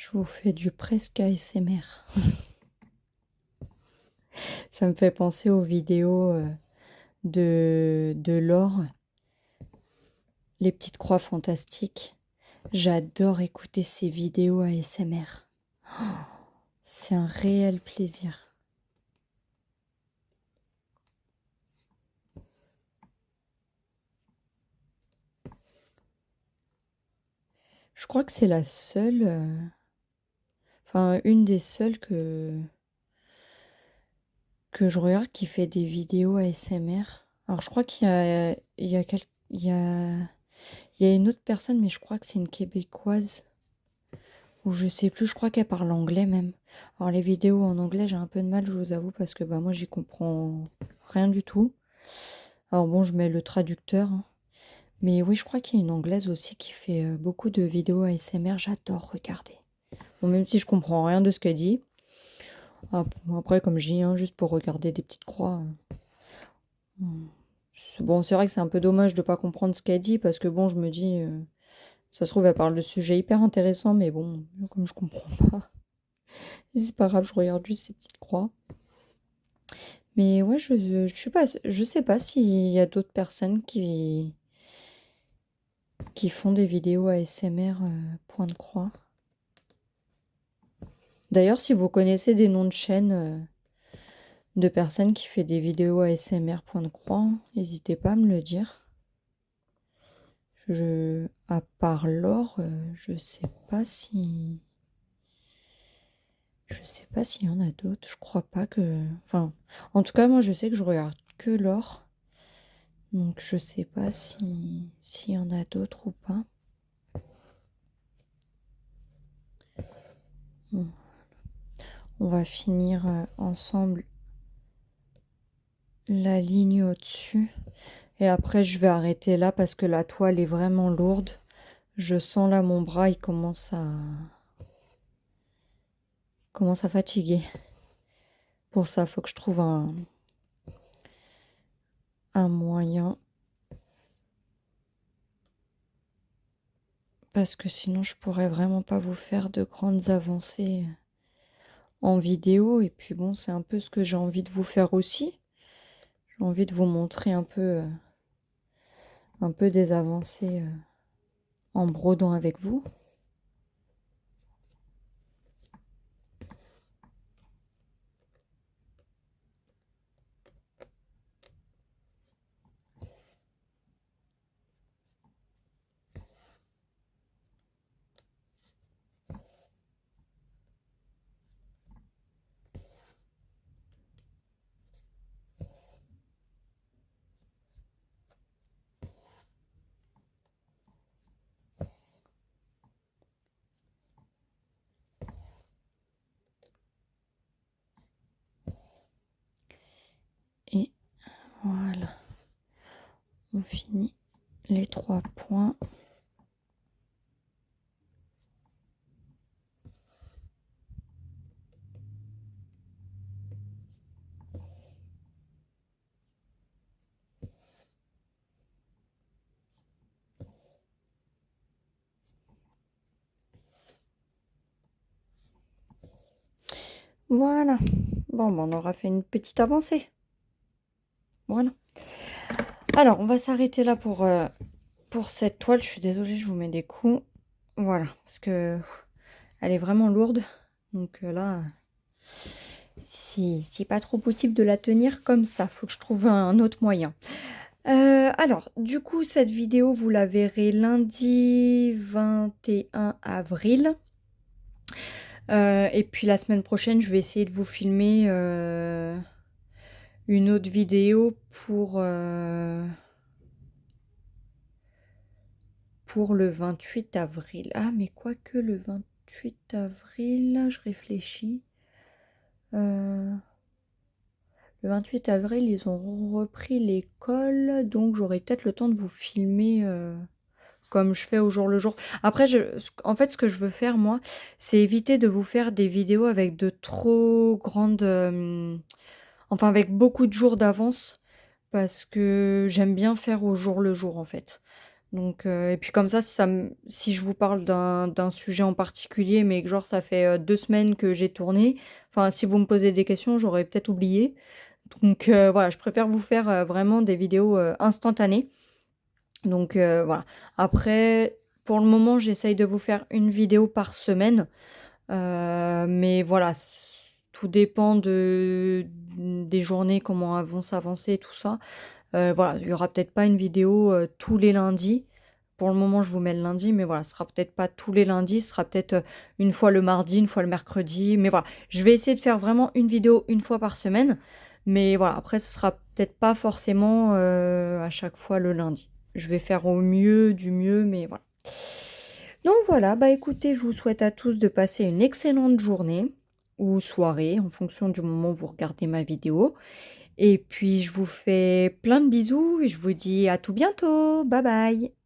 Je vous fais du presque ASMR. Ça me fait penser aux vidéos de Laure, les petites croix fantastiques. J'adore écouter ces vidéos ASMR. C'est un réel plaisir. Je crois que c'est la seule, enfin une des seules que je regarde qui fait des vidéos ASMR. Alors je crois il y a une autre personne, mais je crois que c'est une Québécoise. Ou je sais plus, je crois qu'elle parle anglais même. Alors les vidéos en anglais, j'ai un peu de mal, je vous avoue, parce que bah moi j'y comprends rien du tout. Alors bon, je mets le traducteur, hein. Mais oui, je crois qu'il y a une anglaise aussi qui fait beaucoup de vidéos ASMR, j'adore regarder. Bon, même si je comprends rien de ce qu'elle dit. Après, comme je dis, hein, juste pour regarder des petites croix. Bon, c'est vrai que c'est un peu dommage de pas comprendre ce qu'elle dit, parce que bon, je me dis, ça se trouve, elle parle de sujets hyper intéressants, mais bon, comme je comprends pas, c'est pas grave, je regarde juste ces petites croix. Mais ouais, je sais pas s'il y a d'autres personnes qui font des vidéos ASMR point de croix. D'ailleurs, si vous connaissez des noms de chaînes de personnes qui font des vidéos ASMR point de croix, n'hésitez pas à me le dire. À part Laure, je sais pas si... Je sais pas s'il y en a d'autres. Je crois pas que... Enfin, en tout cas, moi, je sais que je regarde que Laure. Donc, je sais pas s'il y en a d'autres ou pas. Bon. On va finir ensemble la ligne au-dessus. Et après, je vais arrêter là parce que la toile est vraiment lourde. Je sens là mon bras, il commence à fatiguer. Pour ça, il faut que je trouve un moyen. Parce que sinon, je pourrais vraiment pas vous faire de grandes avancées en vidéo. Et puis bon, c'est un peu ce que j'ai envie de vous faire aussi. J'ai envie de vous montrer un peu des avancées en brodant avec vous. Et voilà. On finit les 3 points. Voilà. Bon, ben, on aura fait une petite avancée. Voilà. Alors, on va s'arrêter là pour cette toile. Je suis désolée, je vous mets des coups. Voilà, parce que elle est vraiment lourde. Donc là, c'est pas trop possible de la tenir comme ça. Faut que je trouve un autre moyen. Alors, du coup, cette vidéo, vous la verrez lundi 21 avril. Et puis la semaine prochaine, je vais essayer de vous filmer une autre vidéo pour le 28 avril. Ah, mais quoique le 28 avril, je réfléchis. Le 28 avril, ils ont repris l'école, donc j'aurai peut-être le temps de vous filmer comme je fais au jour le jour. Après, en fait, ce que je veux faire, moi, c'est éviter de vous faire des vidéos avec de trop grandes... enfin, avec beaucoup de jours d'avance, parce que j'aime bien faire au jour le jour, en fait. Donc, et puis comme ça, si je vous parle d'un sujet en particulier, mais que genre ça fait 2 semaines que j'ai tourné, enfin si vous me posez des questions, j'aurais peut-être oublié. Donc voilà, je préfère vous faire vraiment des vidéos instantanées. Donc voilà. Après, pour le moment, j'essaye de vous faire une vidéo par semaine. Mais voilà, tout dépend des journées, comment elles vont s'avancer, tout ça. Voilà, il y aura peut-être pas une vidéo tous les lundis. Pour le moment, je vous mets le lundi, mais voilà, ce sera peut-être pas tous les lundis, ce sera peut-être une fois le mardi, une fois le mercredi. Mais voilà, je vais essayer de faire vraiment une vidéo une fois par semaine. Mais voilà, après, ce sera peut-être pas forcément à chaque fois le lundi. Je vais faire au mieux du mieux, mais voilà. Donc voilà, bah écoutez, je vous souhaite à tous de passer une excellente journée ou soirée en fonction du moment où vous regardez ma vidéo. Et puis je vous fais plein de bisous et je vous dis à tout bientôt. Bye bye.